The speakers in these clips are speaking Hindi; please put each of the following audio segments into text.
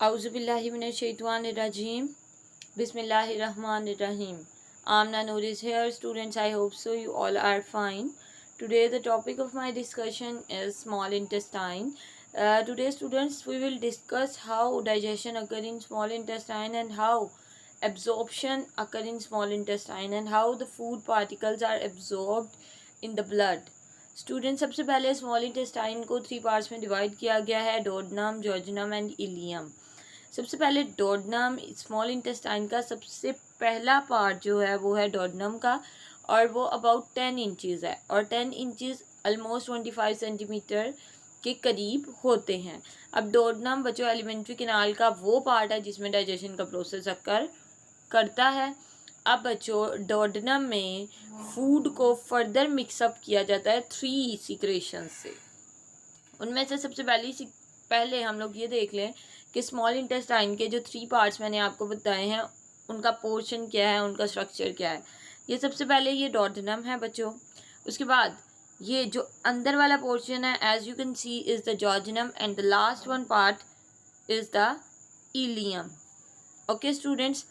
Auzubillahiminash-shaytanir-rajim. Bismillahir-rahmanir-rahim. Amna Noor is here. Students, I hope so you all are fine. Today the topic of my discussion is small intestine. Today students we will discuss how digestion occur in small intestine and how absorption occur in small intestine and how the food particles are absorbed in the blood. Student सबसे पहले स्मॉल इंटेस्टाइन को 3 पार्ट्स में डिवाइड किया गया है, डोडनम, जॉर्जिनम एंड इलियम। सबसे पहले डोडनम, स्मॉल इंटेस्टाइन का सबसे पहला पार्ट जो है वो है डोडनम का, और वो अबाउट 10 इंचज़ है, और 10 इंचज़ ऑलमोस्ट 25 सेंटीमीटर के करीब होते हैं। अब डोडनम बच्चों एलिमेंट्री कैनाल का वो पार्ट है जिसमें डाइजेशन का प्रोसेस अकर करता है। अब बच्चों डोडनम में फूड को फर्दर मिक्सअप किया जाता है 3 सिक्रेशन से। उनमें से सबसे पहले हम लोग ये देख लें कि स्मॉल इंटेस्टाइन के जो 3 पार्ट्स मैंने आपको बताए हैं उनका पोर्शन क्या है, उनका स्ट्रक्चर क्या है। ये सबसे पहले ये डोडनम है बच्चों। उसके बाद ये जो अंदर वाला पोर्शन है as you can see is the जॉर्जिनम and the last one part is the ilium. Okay students,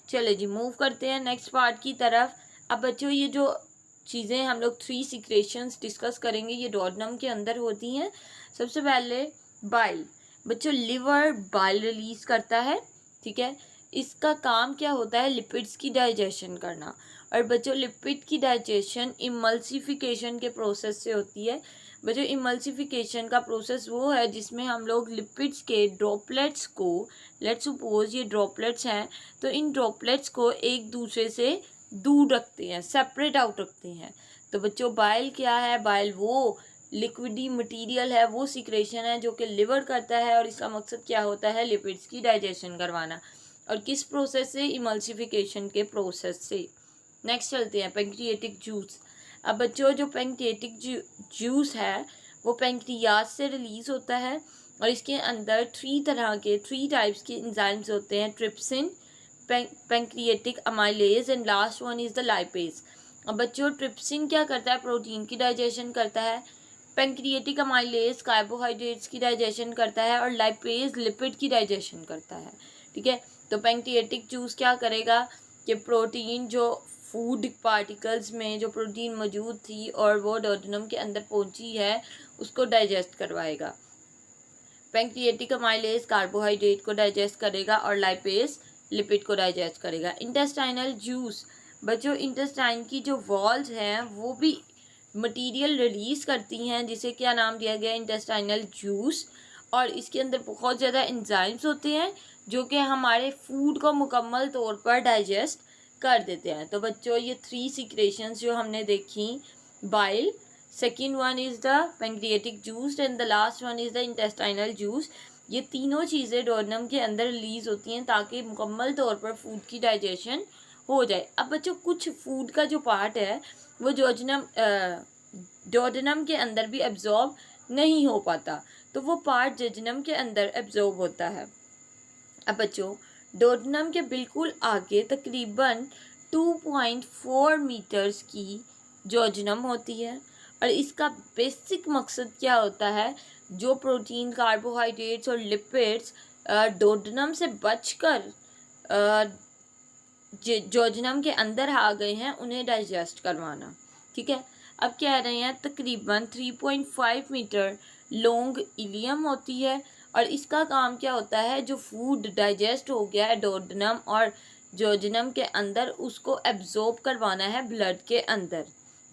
चले जी मूव करते हैं नेक्स्ट पार्ट की तरफ। अब बच्चों ये जो चीज़ें हम लोग 3 सिक्रेशंस डिस्कस करेंगे ये डोडनम के अंदर होती हैं। सबसे पहले बाइल। बच्चों लिवर बाइल रिलीज करता है, ठीक है। इसका काम क्या होता है, लिपिड्स की डाइजेशन करना। और बच्चों लिपिड की डाइजेशन इमल्सिफिकेशन के प्रोसेस से होती है। बच्चों इमल्सिफिकेशन का प्रोसेस वो है जिसमें हम लोग लिपिड्स के ड्रॉपलेट्स को, लेट्स सपोज ये ड्रॉपलेट्स हैं, तो इन ड्रॉपलेट्स को एक दूसरे से दूर रखते हैं, सेपरेट आउट रखते हैं। तो बच्चों बाइल क्या है, बाइल वो लिक्विडी मटेरियल है, वो सिक्रेशन है जो कि लिवर करता है, और इसका मकसद क्या होता है, लिपिड्स की डाइजेशन करवाना। और किस प्रोसेस से, इमल्सिफिकेशन के प्रोसेस से। नेक्स्ट चलते हैं पैंक्रियाटिक जूस। अब बच्चों जो पैंक्रियाटिक जूस है वो पैंक्रियाज से रिलीज होता है, और इसके अंदर 3 टाइप्स के एंजाइम्स होते हैं, trypsin, pancreatic amylase and last one is the lipase. अब बच्चों ट्रिप्सिन क्या करता है, प्रोटीन की डाइजेशन करता है। पैंक्रियाटिक अमाइलेज कार्बोहाइड्रेट्स की डाइजेशन करता है, और लाइपेज लिपिड की डाइजेशन करता है, ठीक है। तो पैंक्रियाटिक जूस क्या करेगा कि प्रोटीन जो फूड पार्टिकल्स में जो प्रोटीन मौजूद थी और वो डोडनम के अंदर पहुंची है उसको डाइजेस्ट करवाएगा। पैंक्रियाटिक अमाइलेज कार्बोहाइड्रेट को डाइजेस्ट करेगा, और लाइपेज लिपिड को डाइजेस्ट करेगा। Intestinal juice. बच्चों इंटेस्टाइन की जो वॉल्स हैं वो भी मटेरियल रिलीज करती हैं जिसे क्या नाम दिया गया, इंटेस्टाइनल जूस। और इसके अंदर बहुत ज़्यादा एंजाइम्स होते हैं जो कि हमारे फूड को मुकम्मल तौर पर डाइजेस्ट कर देते हैं। तो बच्चों ये 3 सिक्रेशंस जो हमने देखी, bile, second one is the pancreatic juice and the last one is the intestinal juice. ये तीनों चीज़ें डोडनम के अंदर रिलीज होती हैं ताकि मुकम्मल तौर पर फूड की डाइजेशन हो जाए। अब बच्चों कुछ फूड का जो पार्ट है वो डोडनम के अंदर भी एब्जॉर्ब नहीं हो पाता, तो वो पार्ट जेजुनम के अंदर एब्जॉर्ब होता है। अब बच्चों डोडनम के बिल्कुल आगे तकरीबन 2.4 मीटर्स की जोजनम होती है, और इसका बेसिक मकसद क्या होता है, जो प्रोटीन, कार्बोहाइड्रेट्स और लिपिड्स डोडनम से बचकर जोजनम के अंदर आ गए हैं उन्हें डाइजेस्ट करवाना, ठीक है। अब कह रहे हैं तकरीबन 3.5 मीटर लॉन्ग इलियम होती है, और इसका काम क्या होता है, जो फूड डाइजेस्ट हो गया है डोडनम और जोजनम के अंदर उसको एब्जॉर्ब करवाना है ब्लड के अंदर,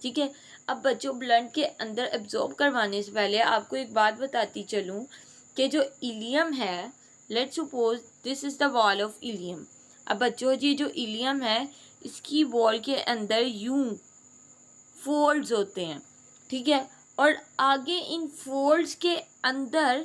ठीक है। अब बच्चों ब्लड के अंदर एब्जॉर्ब करवाने से पहले आपको एक बात बताती चलूँ कि जो इलियम है, let's suppose this is the wall of ilium. अब बच्चों ये जो इलियम है इसकी वॉल के अंदर यूं फोल्ड्स होते हैं, ठीक है, और आगे इन फोल्ड्स के अंदर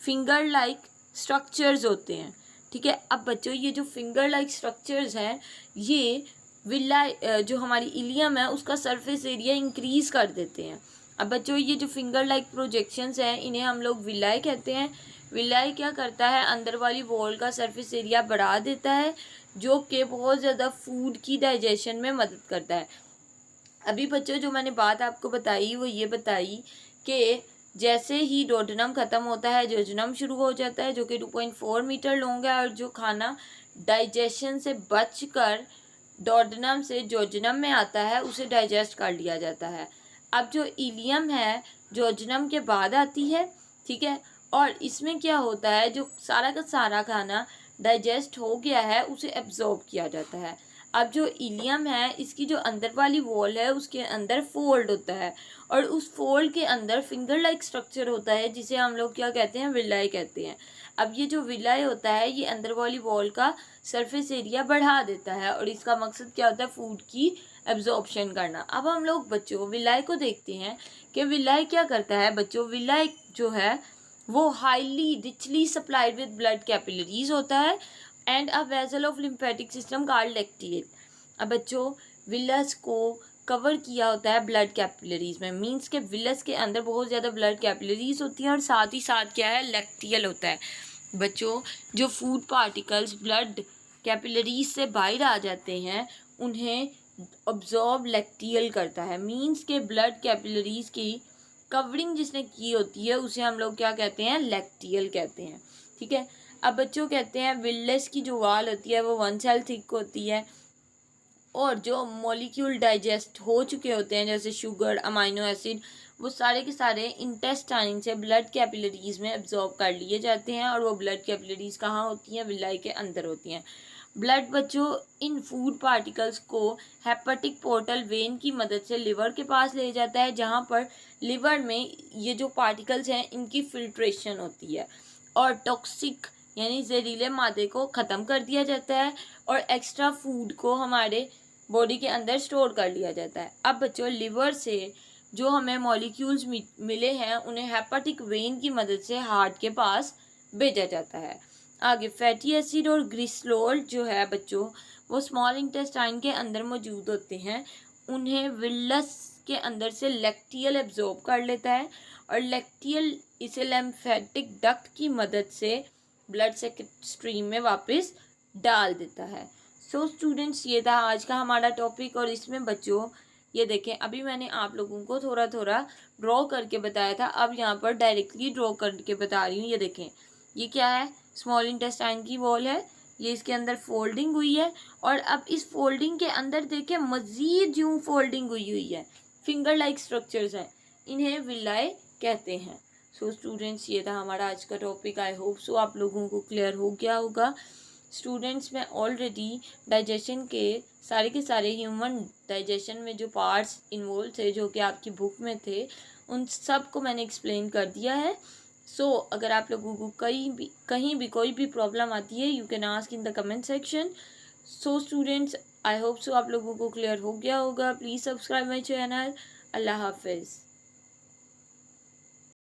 फिंगर लाइक स्ट्रक्चर्स होते हैं, ठीक है। अब बच्चों ये जो फिंगर लाइक स्ट्रक्चर्स हैं ये विलाई जो हमारी इलियम है उसका सरफेस एरिया इंक्रीज़ कर देते हैं। अब बच्चों ये जो फिंगर लाइक प्रोजेक्शंस हैं इन्हें हम लोग विलाई कहते हैं। विलाई क्या करता है, अंदर वाली वॉल का सरफेस एरिया बढ़ा देता है, जो कि बहुत ज़्यादा फूड की डाइजेशन में मदद करता है। अभी बच्चों जो मैंने बात आपको बताई वो ये बताई कि जैसे ही डोडेनम खत्म होता है जोजनम शुरू हो जाता है, जो कि 2.4 मीटर लॉन्ग है, और जो खाना डाइजेशन से बचकर डोडेनम से जोजनम में आता है उसे डाइजेस्ट कर लिया जाता है। अब जो इलियम है जोजनम के बाद आती है, ठीक है, और इसमें क्या होता है, जो सारा का सारा खाना डाइजेस्ट हो गया है उसे एब्जॉर्ब किया जाता है। अब जो इलियम है इसकी जो अंदर वाली वॉल है उसके अंदर फोल्ड होता है, और उस फोल्ड के अंदर फिंगर लाइक स्ट्रक्चर होता है जिसे हम लोग क्या कहते हैं, विलाई कहते हैं। अब ये जो विलाई होता है ये अंदर वाली वॉल का सरफेस एरिया बढ़ा देता है, और इसका मकसद क्या होता है, फूड की एब्जॉर्प्शन करना। अब हम लोग बच्चों विलाई को देखते हैं कि विलाई क्या करता है। बच्चों विलाई जो है वो highly richly supplied with blood capillaries होता है and a vessel of lymphatic system called lacteal. अब बच्चों विलस को कवर किया होता है ब्लड कैपिलरीज में, मींस के विलस के अंदर बहुत ज़्यादा ब्लड कैपिलरीज होती हैं, और साथ ही साथ क्या है, लैक्टियल होता है। बच्चों जो फूड पार्टिकल्स ब्लड कैपिलरीज से बाहर आ जाते हैं उन्हें ऑब्जॉर्ब लैक्टियल करता है, मींस के ब्लड कैपिलरीज की कवरिंग जिसने की होती है उसे हम लोग क्या कहते हैं, लैक्टियल कहते हैं, ठीक है। अब बच्चों कहते हैं विलस की जो वाल होती है वो 1 सेल थिक होती है, और जो मॉलिक्यूल डाइजेस्ट हो चुके होते हैं जैसे शुगर, अमाइनो एसिड, वो सारे के सारे इंटेस्टाइन से ब्लड कैपिलरीज में एब्जॉर्ब कर लिए जाते हैं, और वो ब्लड कैपिलरीज कहाँ होती हैं, विलाई के अंदर होती हैं। ब्लड बच्चों इन फूड पार्टिकल्स को हेपेटिक पोर्टल वेन की मदद से लिवर के पास ले जाता है, जहाँ पर लिवर में ये जो पार्टिकल्स हैं इनकी फिल्ट्रेशन होती है, और टॉक्सिक यानी जहरीले मादे को ख़त्म कर दिया जाता है, और एक्स्ट्रा फूड को हमारे बॉडी के अंदर स्टोर कर लिया जाता है। अब बच्चों लिवर से जो हमें मॉलिक्यूल्स मिले हैं उन्हें हेपेटिक वेन की मदद से हार्ट के पास भेजा जाता है। आगे फैटी एसिड और ग्लिसरॉल जो है बच्चों वो स्मॉल इंटेस्टाइन के अंदर मौजूद होते हैं, उन्हें विलस के अंदर से लैक्टियल एब्जॉर्ब कर लेता है, और लैक्टियल इसे लिम्फेटिक डक्ट की मदद से ब्लड स्ट्रीम में वापस डाल देता है। सो स्टूडेंट्स ये था आज का हमारा टॉपिक, और इसमें बच्चों ये देखें अभी मैंने आप लोगों को थोड़ा थोड़ा ड्रॉ करके बताया था, अब यहाँ पर डायरेक्टली ड्रॉ करके बता रही हूँ। ये देखें ये क्या है, स्मॉल इंटेस्टाइन की वॉल है, ये इसके अंदर फोल्डिंग हुई है, और अब इस फोल्डिंग के अंदर देखें मज़ीद यूँ फोल्डिंग हुई है, फिंगर लाइक स्ट्रक्चर्स हैं, इन्हें विलाई कहते हैं। सो स्टूडेंट्स ये था हमारा आज का टॉपिक। आई होप सो आप लोगों को क्लियर हो गया होगा। स्टूडेंट्स मैं ऑलरेडी डाइजेशन के सारे ह्यूमन डाइजेशन में जो पार्ट्स इन्वॉल्व थे जो कि आपकी बुक में थे उन सब को मैंने एक्सप्लेन कर दिया है। सो अगर आप लोगों को कहीं भी कोई भी प्रॉब्लम आती है you can ask in the comment section. So students I hope so आप लोगों को क्लियर हो गया होगा। Please subscribe my channel. अल्लाह हाफिज़।